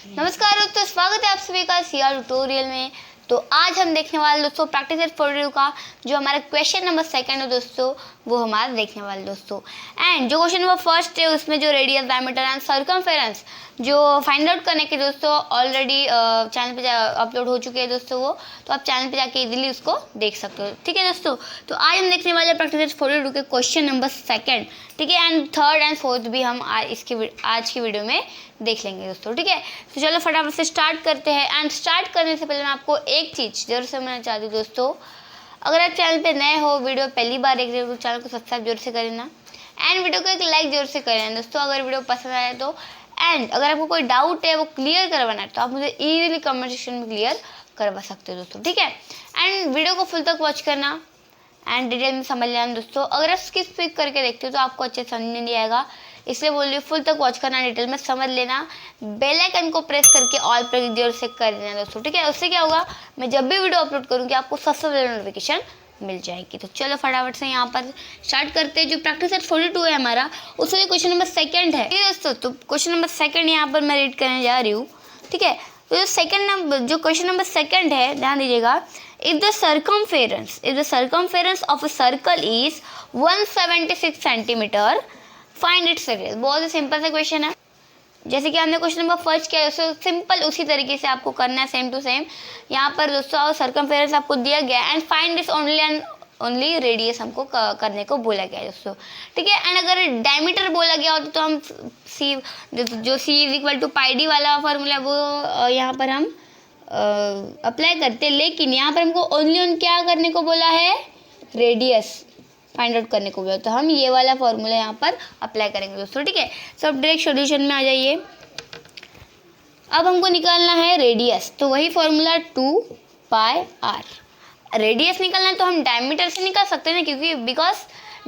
नमस्कार दोस्तों, स्वागत है आप सभी का सीआर ट्यूटोरियल में। तो आज हम देखने वाले दोस्तों प्रैक्टिस सेट 42 का जो हमारा क्वेश्चन नंबर सेकंड है दोस्तों, वो हमारा देखने वाले दोस्तों। एंड जो क्वेश्चन नंबर फर्स्ट है उसमें जो रेडियस, डायमीटर एंड सर्कमफेरेंस जो फाइंड आउट करने के दोस्तों ऑलरेडी चैनल पे अपलोड हो चुके हैं दोस्तों वो, तो आप चैनल पे जाके इजीली उसको देख सकते हो। ठीक है दोस्तों, तो आज हम देखने वाले प्रैक्टिस सेट 42 के क्वेश्चन नंबर सेकंड। ठीक है, एंड थर्ड एंड फोर्थ भी हम आज की वीडियो में देख लेंगे दोस्तों। ठीक है, तो चलो फटाफट से स्टार्ट करते हैं। एंड स्टार्ट करने से पहले मैं आपको एक चीज़ जरूर समझना चाहती हूँ दोस्तों, अगर आप चैनल पे नए हो, वीडियो पहली बार देख रहे हो, तो चैनल को सब्सक्राइब जरूर से करें ना, एंड वीडियो को एक लाइक जरूर से करें दोस्तों अगर वीडियो पसंद आए तो। एंड अगर आपको कोई डाउट है वो क्लियर करवाना है तो आप मुझे इजीली कमेंट सेक्शन में क्लियर करवा सकते हो दोस्तों। ठीक है, एंड वीडियो को फुल तक वॉच करना एंड डिटेल में समझ लेना दोस्तों। अगर आप स्किप करके देखते हो तो आपको अच्छे समझ नहीं आएगा, इसलिए बोल रही हूँ फुल तक वॉच करना, डिटेल में समझ लेना। बेल आइकन को प्रेस करके ऑल पर जरूर से कर देना दोस्तों। ठीक है, उससे क्या होगा, मैं जब भी वीडियो अपलोड करूँगी आपको सबसे पहले नोटिफिकेशन मिल जाएगी। तो चलो फटाफट से यहाँ पर स्टार्ट करते हैं। जो प्रैक्टिस सेट 42 है हमारा, उसमें क्वेश्चन नंबर सेकंड है दोस्तों। तो क्वेश्चन नंबर सेकंड यहाँ पर मैं रीड करने जा रही हूँ। ठीक है, तो जो क्वेश्चन नंबर सेकंड है, ध्यान दीजिएगा। If the circumference of a circle is 176 centimetre, find its radius. बहुत ही सिंपल सा क्वेश्चन है, जैसे कि हमने क्वेश्चन नंबर फर्स्ट किया है सिंपल उसी तरीके से आपको करना है, सेम टू सेम। यहाँ पर दोस्तों सर्कमफेरेंस आपको दिया गया and find its only radius हमको करने को बोला गया है दोस्तों। ठीक है, एंड अगर डायमीटर बोला गया होता तो हम जो C is equal to pi D वाला फॉर्मूला वो यहाँ पर हम अप्लाई करते, लेकिन यहाँ पर हमको ओनली क्या करने को बोला है, रेडियस फाइंड आउट करने को बोला, तो हम ये वाला फॉर्मूला यहाँ पर अप्लाई करेंगे दोस्तों। ठीक है, सब डायरेक्ट सॉल्यूशन में आ जाइए। अब हमको निकालना है रेडियस, तो वही फॉर्मूला 2 पाई आर। रेडियस निकालना है तो हम डायमीटर से निकाल सकते हैं ना, क्योंकि बिकॉज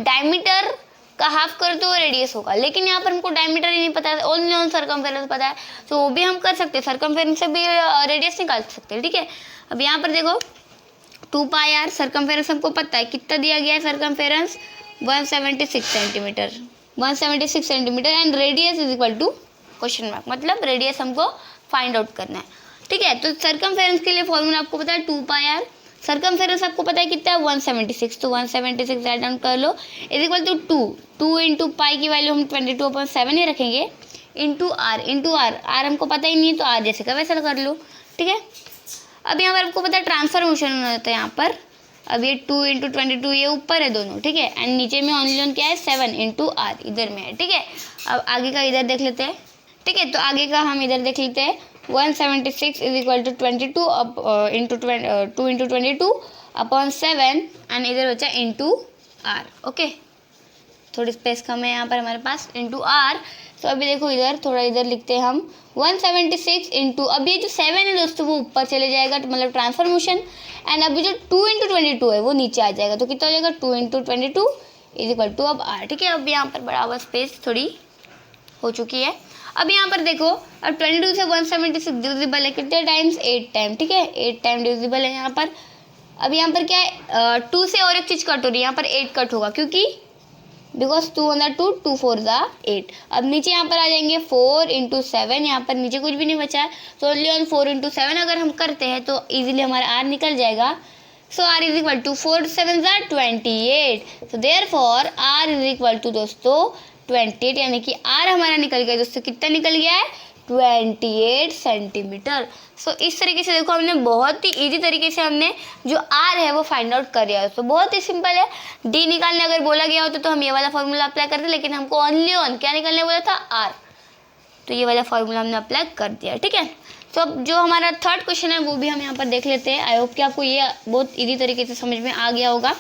डायमीटर का हाफ कर तो रेडियस होगा, लेकिन यहाँ पर हमको डायमीटर ही नहीं पता है, ओनली ऑन सर्कमफेरेंस पता है, तो वो भी हम कर सकते हैं, सर्कमफेरेंस से भी रेडियस निकाल सकते हैं। ठीक है, अब यहाँ पर देखो 2 पाई आर, सर्कमफेरेंस हमको पता है कितना दिया गया है, circumference 176 centimetre, 176 centimetre and radius is equal to question mark, मतलब रेडियस हमको फाइंड आउट करना है। ठीक है, तो सर्कमफेरेंस के लिए फॉर्मूला आपको पता है 2 पाई आर, सर्कमफेरेंस आपको पता है कितना है 176, तो 176 राइट डाउन कर लो, is equal to 2 into pi की वैल्यू हम 22/7 ही रखेंगे, इंटू आर आर हमको पता ही नहीं है, तो आर जैसे का वैसा कर लो। ठीक है, अब यहाँ पर आपको पता है ट्रांसफॉर्मेशन होता है यहाँ पर। अब ये 2 इंटू 22 ये ऊपर है दोनों। ठीक है, एंड नीचे में ओनली क्या है 7 इंटू आर इधर में है। ठीक है, अब आगे का इधर देख लेते हैं। ठीक है, तो आगे का हम इधर देख लेते हैं, 176 is equal to 22 into 2 into 22 upon 7 and इधर बचा इंटू आर। ओके, थोड़ी स्पेस कम है यहाँ पर हमारे पास, इंटू आर। तो अभी देखो इधर थोड़ा इधर लिखते हैं हम 176 इंटू, अब ये जो 7 है दोस्तों वो ऊपर चले जाएगा, तो मतलब ट्रांसफॉर्मेशन, एंड अभी जो 2 इंटू 22 है वो नीचे आ जाएगा, तो कितना हो जाएगा 2 इंटू 22 इज इक्वल टू अब आर। ठीक है, अब यहाँ पर बराबर स्पेस थोड़ी हो चुकी है। अब यहाँ पर देखो, अब 22 से 176 डिविजिबल है कितने टाइम्स, 8 टाइम। ठीक है, 8 टाइम डिविजिबल है यहाँ पर। अब यहाँ पर क्या है, 2 से और एक चीज़ कट हो रही है, यहाँ पर 8 कट होगा, क्योंकि बिकॉज 2 ऑन द 2, 2 4 द 8। अब नीचे यहाँ पर आ जाएंगे 4 इंटू 7, यहाँ पर नीचे कुछ भी नहीं बचा है, तो ओनली ऑन 4 इंटू 7 अगर हम करते हैं तो इजीली हमारा आर निकल जाएगा। So R is equal to 4 7 28, तो therefore R is equal to दोस्तों 28, यानी कि आर हमारा निकल गया दोस्तों, कितना निकल गया है 28 सेंटीमीटर। सो इस तरीके से देखो हमने बहुत ही इजी तरीके से हमने जो आर है वो फाइंड आउट कर दिया। तो बहुत ही सिंपल है, डी निकालने अगर बोला गया होता तो हम ये वाला फॉर्मूला अप्लाई करते, लेकिन हमको ओनली ऑन क्या निकालने बोला था, आर, तो ये वाला फॉर्मूला हमने अप्लाई कर दिया। ठीक है, तो अब जो हमारा थर्ड क्वेश्चन है वो भी हम यहाँ पर देख लेते हैं। आई होप कि आपको ये बहुत ईजी तरीके से समझ में आ गया होगा।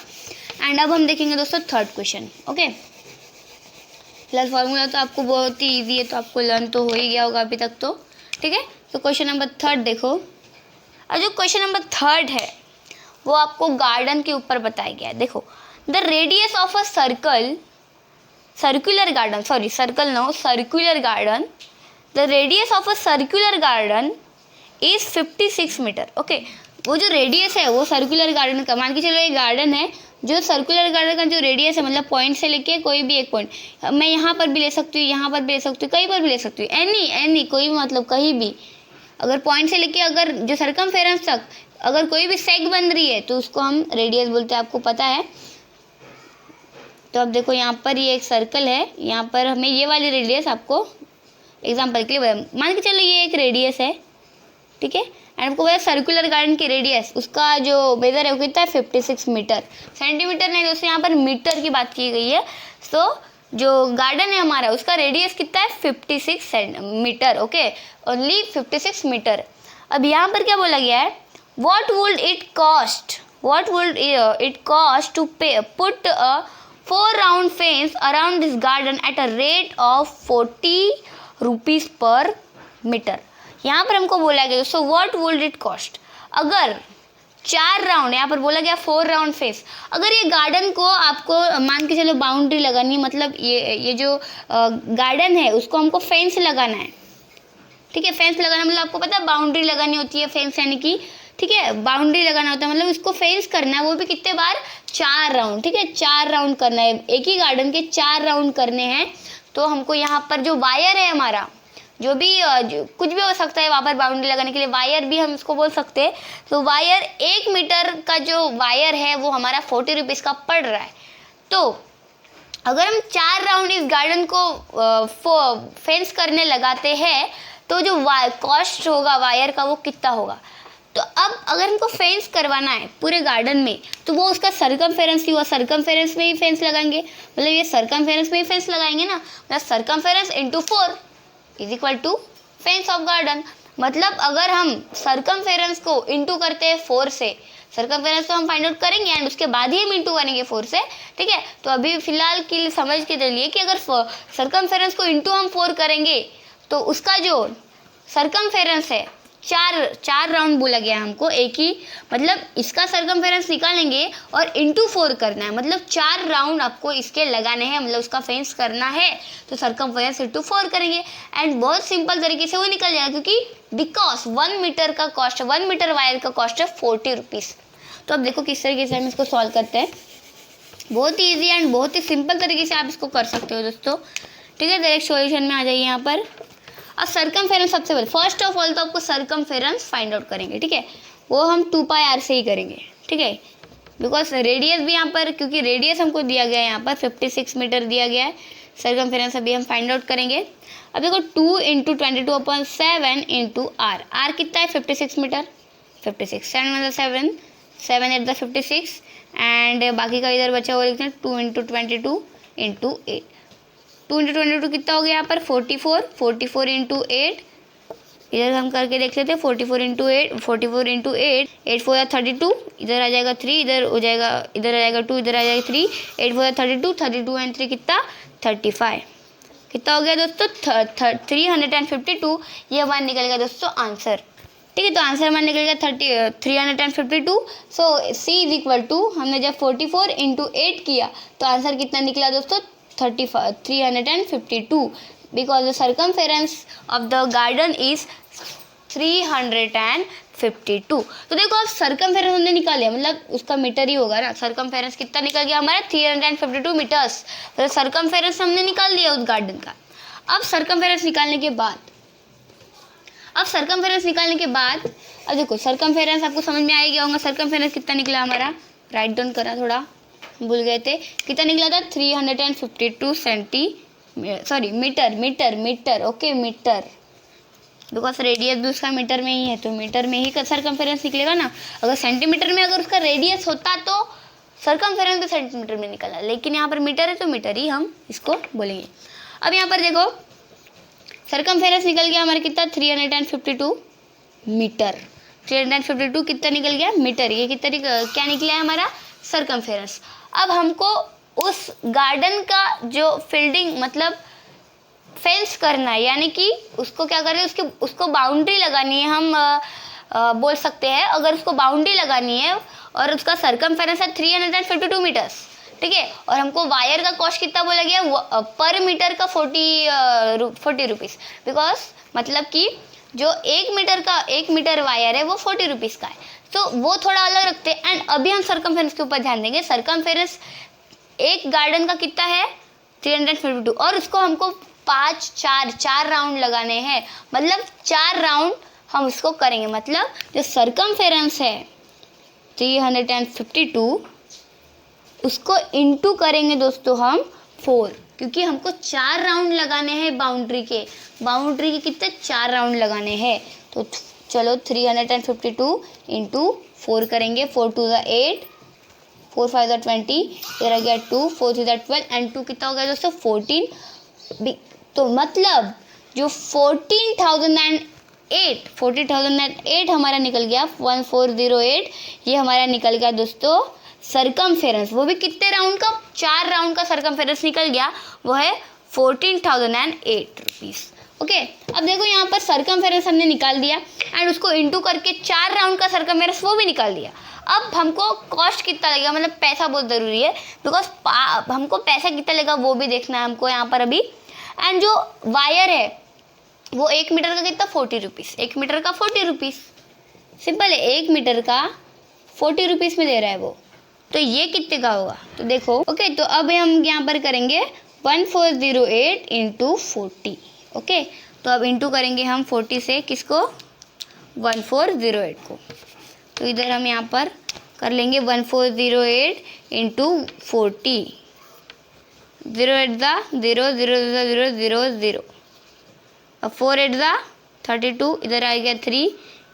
एंड अब हम देखेंगे दोस्तों थर्ड क्वेश्चन। ओके, फिलहाल फॉर्मूला तो आपको बहुत ही ईजी है, तो आपको लर्न तो हो ही गया होगा अभी तक तो। ठीक है, तो क्वेश्चन नंबर थर्ड देखो। और जो क्वेश्चन नंबर थर्ड है वो आपको गार्डन के ऊपर बताया गया है। देखो, the radius of a circular garden, the radius of a circular garden is 56 metre. Okay, वो जो रेडियस है वो सर्कुलर गार्डन का, मान के चलो ये गार्डन है, जो सर्कुलर गार्डन का जो रेडियस है, मतलब पॉइंट से लेके कोई भी एक पॉइंट, मैं यहाँ पर भी ले सकती हूँ, यहाँ पर भी ले सकती हूँ, कहीं पर भी ले सकती हूँ, एनी कोई भी, मतलब कहीं भी अगर पॉइंट से लेके अगर जो सर्कमफेरेंस तक अगर कोई भी सेग बन रही है तो उसको हम रेडियस बोलते हैं, आपको पता है। तो अब देखो यहाँ पर ये एक सर्कल है, यहाँ पर हमें ये वाली रेडियस आपको एग्जाम्पल के लिए मान के चलो ये एक रेडियस है, ठीक है। एंड आपको पता है सर्कुलर गार्डन की रेडियस उसका जो मेजर है वो कितना है 56 मीटर। सेंटीमीटर नहीं दोस्तों, यहाँ पर मीटर की बात की गई है। सो जो गार्डन है हमारा उसका रेडियस कितना है 56 मीटर, ओके, ओनली 56 मीटर। अब यहाँ पर क्या बोला गया है, what would it cost to put a 4 round fence around this garden at a rate of 40 rupees per meter। यहाँ पर हमको बोला गया दोस्तों what would it cost, अगर 4 राउंड, यहाँ पर बोला गया 4 राउंड फेस, अगर ये गार्डन को आपको मान के चलो बाउंड्री लगानी है, मतलब ये जो गार्डन है उसको हमको फेंस लगाना है, ठीक है। फेंस लगाना मतलब आपको पता है बाउंड्री लगानी होती है, फेंस यानी कि, ठीक है, बाउंड्री लगाना होता है, मतलब इसको फेंस करना है, वो भी कितने बार 4 राउंड, ठीक है, 4 राउंड करना है, एक ही गार्डन के 4 राउंड करने हैं। तो हमको यहाँ पर जो वायर है हमारा, जो भी कुछ भी हो सकता है वहाँ पर बाउंड्री लगाने के लिए, वायर भी हम इसको बोल सकते हैं। तो वायर 1 मीटर का जो वायर है वो हमारा 40 रुपीज़ का पड़ रहा है। तो अगर हम 4 राउंड इस गार्डन को फेंस करने लगाते हैं तो जो कॉस्ट होगा वायर का वो कितना होगा। तो अब अगर हमको फेंस करवाना है पूरे गार्डन में तो वो उसका सर्कमफेरेंस ही हुआ, सर्कमफेरेंस में ही फेंस लगाएंगे, मतलब ये सर्कमफेरेंस में ही फेंस लगाएंगे ना, मतलब circumference into 4 is equal to fence of garden. मतलब अगर हम सर्कमफेरेंस को इंटू करते हैं 4 से, सर्कमफेरेंस तो हम फाइंड आउट करेंगे एंड उसके बाद ही हम इंटू करेंगे 4 से, ठीक है। तो अभी फिलहाल के लिए समझ के चलिए कि अगर सर्कमफेरेंस को इंटू हम 4 करेंगे तो उसका जो सर्कमफेरेंस है 4 राउंड बोला गया हमको एक ही, मतलब इसका सर्कमफेरेंस निकालेंगे और इंटू 4 करना है, मतलब 4 राउंड आपको इसके लगाने हैं, मतलब उसका फेंस करना है तो सर्कमफेरेंस इंटू 4 करेंगे एंड बहुत सिंपल तरीके से वो निकल जाएगा, क्योंकि बिकॉज 1 मीटर का कॉस्ट, 1 मीटर वायर का कॉस्ट है 40 रुपीज़। तो अब देखो किस तरीके से हम इसको सॉल्व करते हैं, बहुत ही ईजी एंड बहुत ही सिंपल तरीके से आप इसको कर सकते हो दोस्तों, ठीक है। डायरेक्ट सॉल्यूशन में आ जाइए यहाँ पर। अब सर्कमफेरेंस सबसे पहले फर्स्ट ऑफ ऑल तो आपको सर्कमफेरेंस फाइंड आउट करेंगे, ठीक है, वो हम 2πr से ही करेंगे, ठीक है, बिकॉज रेडियस भी यहाँ पर, क्योंकि रेडियस हमको दिया गया है यहाँ पर 56 मीटर दिया गया है, सर्कमफेरेंस अभी हम फाइंड आउट करेंगे। अब देखो 2 × 22/7 × r कितना है 56 मीटर, 56 7 मतलब 7 8 56 एंड बाकी का इधर बचा हुआ लिखते हैं 2 × 22 × 8, 2 × 22 कितना हो गया यहाँ पर 44 × 8, इधर हम करके देख लेते हैं 44 × 8 8 4 32, इधर आ जाएगा 3, इधर हो जाएगा, इधर आ जाएगा 2, इधर आ जाएगा 3, 8 4 32 एंड 3 कितना 35, कितना हो गया दोस्तों 352। ये हमारा निकल गया दोस्तों आंसर, ठीक है। तो आंसर हमारा निकल गया 352। सो सी इज इक्वल टू, हमने जब 44 × 8 किया तो आंसर कितना निकला दोस्तों 352, because the circumference of the garden is 352। तो देखो अब सर्कमफेरेंस हमने निकाल लिया, मतलब उसका मीटर ही होगा ना, सर्कमफेरेंस कितना निकल गया हमारा 352 मीटर्स, तो सर्कमफेरेंस हमने निकाल लिया उस गार्डन का। अब सर्कमफेरेंस निकालने के बाद अब देखो सर्कमफेरेंस आपको समझ में आ गया होगा, सर्कमफेरेंस कितना निकला हमारा, राइट डाउन करा, थोड़ा भूल गए थे, कितना निकला था 352 metre, okay metre, because radius भी उसका मीटर में ही है तो मीटर में ही सर्कमफेरेंस निकलेगा ना। अगर सेंटीमीटर में अगर उसका रेडियस होता तो सर्कमफेरेंस भी सेंटीमीटर में निकला, लेकिन यहाँ पर मीटर है तो मीटर ही हम इसको बोलेंगे। अब यहाँ पर देखो सर्कमफेरेंस निकल गया हमारा कितना 352 मीटर, 352 कितना निकल गया मीटर, ये कितना क्या निकला है हमारा सर्कमफेरेंस। अब हमको उस गार्डन का जो फील्डिंग मतलब फेंस करना है, यानी कि उसको क्या करें, उसको बाउंड्री लगानी है, हम बोल सकते हैं अगर उसको बाउंड्री लगानी है और उसका सर्कमफेरेंस है 352 मीटर्स, ठीक है, और हमको वायर का कॉस्ट कितना बोला गया पर मीटर का 40 रुपीज़, बिकॉज मतलब कि जो 1 मीटर वायर है वो 40 रुपीज़ का है, तो वो थोड़ा अलग रखते हैं। एंड अभी हम सर्कमफेरेंस के ऊपर ध्यान देंगे। सर्कमफेरेंस एक गार्डन का कितना है 352 और उसको हमको 4 राउंड लगाने हैं, मतलब 4 राउंड हम उसको करेंगे, मतलब जो सरकमफेरेंस है 352 उसको इंटू करेंगे दोस्तों हम 4, क्योंकि हमको 4 राउंड लगाने हैं बाउंड्री के कितने 4 राउंड लगाने हैं। तो चलो 352 इंटू 4 करेंगे, 4 2 ज़ा 8, 4 5 ज़ा 20, फिर आ गया 2, 4 3 ज़ा 12 एंड 2 कितना हो गया दोस्तों 14। तो मतलब जो 14,008 हमारा निकल गया, 1408 ये हमारा निकल गया दोस्तों सरकमफेरेंस। वो भी कितने राउंड का, 4 राउंड का सरकमफेरेंस निकल गया, वो है 14,008 रुपीज़। ओके, अब देखो यहाँ पर सरकमफेरेंस हमने निकाल दिया एंड उसको इंटू करके 4 राउंड का सरकमफेरेंस वो भी निकाल दिया। अब हमको कॉस्ट कितना लगेगा, मतलब पैसा बहुत ज़रूरी है, बिकॉज हमको पैसा कितना लगेगा वो भी देखना है हमको यहाँ पर अभी। एंड जो वायर है वो 1 मीटर का कितना 40 रुपीज़, 1 मीटर का 40 रुपीज़, सिंपल है, 1 मीटर का 40 रुपीज़ में दे रहा है वो, तो ये कितने का होगा। तो देखो ओके, तो अब हम यहाँ पर करेंगे 1408 इंटू 40। ओके, तो अब इंटू करेंगे हम 40 से किसको 1408 को, तो इधर हम यहाँ पर कर लेंगे 1408 इंटू 40, 0 8 ज़ा 0, 0 ज़ा 0 0 0, अब 4 8 ज़ा 32, इधर आ गया 3,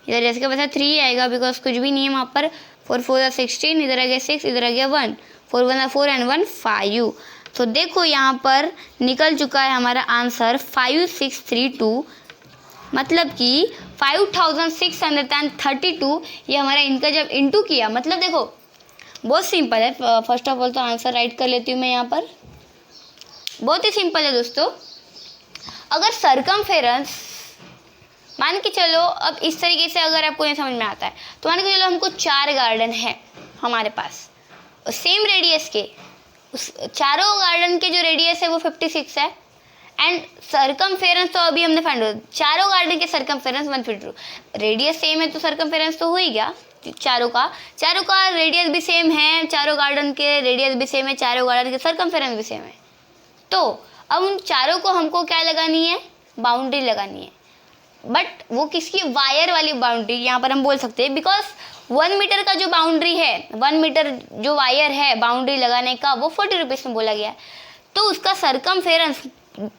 इधर जैसे का बता 3 आएगा बिकॉज कुछ भी नहीं है वहाँ पर, 4 4 ज़ा 16, इधर आ गया 6, इधर आ गया 1, 4 1 ज़ा 4 एंड 1 5। तो देखो यहाँ पर निकल चुका है हमारा आंसर 5632, मतलब कि 5632 ये हमारा इनका जब इंटू किया, मतलब देखो बहुत सिंपल है। फर्स्ट ऑफ ऑल तो आंसर राइट कर लेती हूँ मैं यहाँ पर, बहुत ही सिंपल है दोस्तों। अगर सरकमफेरेंस मान के चलो, अब इस तरीके से अगर आपको ये समझ में आता है तो मान के चलो हमको 4 गार्डन है हमारे पास सेम रेडियस के, उस चारों गार्डन के जो रेडियस है वो 56 है एंड सरकमफेरेंस तो अभी हमने फाइंड किया, चारों गार्डन के सरकमफेरेंस 152, रेडियस सेम है तो सरकमफेरेंस तो हो ही गया चारों का रेडियस भी सेम है, चारों गार्डन के रेडियस भी सेम है, चारों गार्डन के सरकमफेरेंस भी सेम है। तो अब उन चारों को हमको क्या लगानी है, बाउंड्री लगानी है, बट वो किसकी, वायर वाली बाउंड्री यहाँ पर हम बोल सकते हैं, बिकॉज 1 मीटर का जो बाउंड्री है, 1 मीटर जो वायर है बाउंड्री लगाने का वो 40 रुपीज़ में बोला गया है। तो उसका सरकमफेरेंस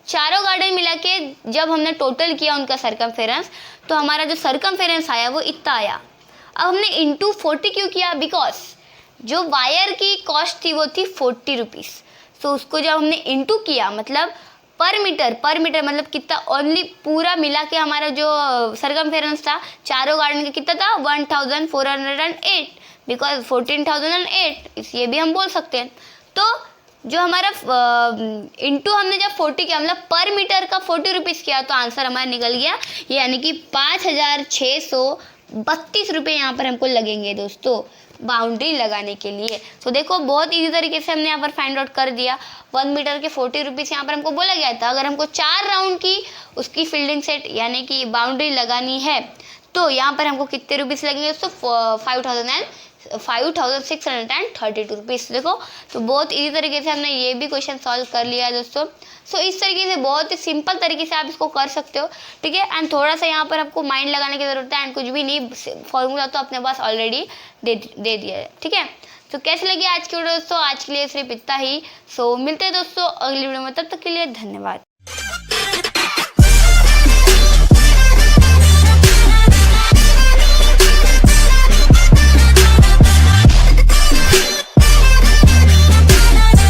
चारों गार्डन मिला के जब हमने टोटल किया उनका सरकमफेरेंस, तो हमारा जो सरकमफेरेंस आया वो इतना आया। अब हमने इंटू 40 क्यों किया, बिकॉज जो वायर की कॉस्ट थी वो थी 40 रुपीज़, तो उसको जब हमने इंटू किया मतलब पर मीटर मतलब कितना, ओनली पूरा मिला के हमारा जो सरकमफेरेंस था चारों गार्डन का कितना था 1408, बिकॉज 14,008 इसलिए भी हम बोल सकते हैं। तो जो हमारा इंटू हमने जब 40 किया मतलब पर मीटर का 40 रुपीज़ किया, तो आंसर हमारा निकल गया ये, यानी कि 5,632 रुपये यहाँ पर हमको लगेंगे दोस्तों बाउंड्री लगाने के लिए। तो देखो बहुत इजी तरीके से हमने यहाँ पर फाइंड आउट कर दिया। 1 मीटर के 40 रुपीज़ यहाँ पर हमको बोला गया था। अगर हमको 4 राउंड की उसकी फील्डिंग सेट यानी कि बाउंड्री लगानी है तो यहाँ पर हमको कितने रुपीज़ लगेंगे दोस्तों, 5,632 रुपीज़। देखो तो बहुत इजी तरीके से हमने ये भी क्वेश्चन सॉल्व कर लिया है दोस्तों। सो इस तरीके से बहुत ही सिंपल तरीके से आप इसको कर सकते हो, ठीक है। एंड थोड़ा सा यहाँ पर आपको माइंड लगाने की ज़रूरत है, एंड कुछ भी नहीं, फॉर्मूला तो अपने पास ऑलरेडी दे दिया है, ठीक है। तो कैसे लगी आज की वीडियो दोस्तों, आज के लिए सिर्फ इतना ही। सो मिलते हैं दोस्तों अगली वीडियो में, तब तक के लिए धन्यवाद।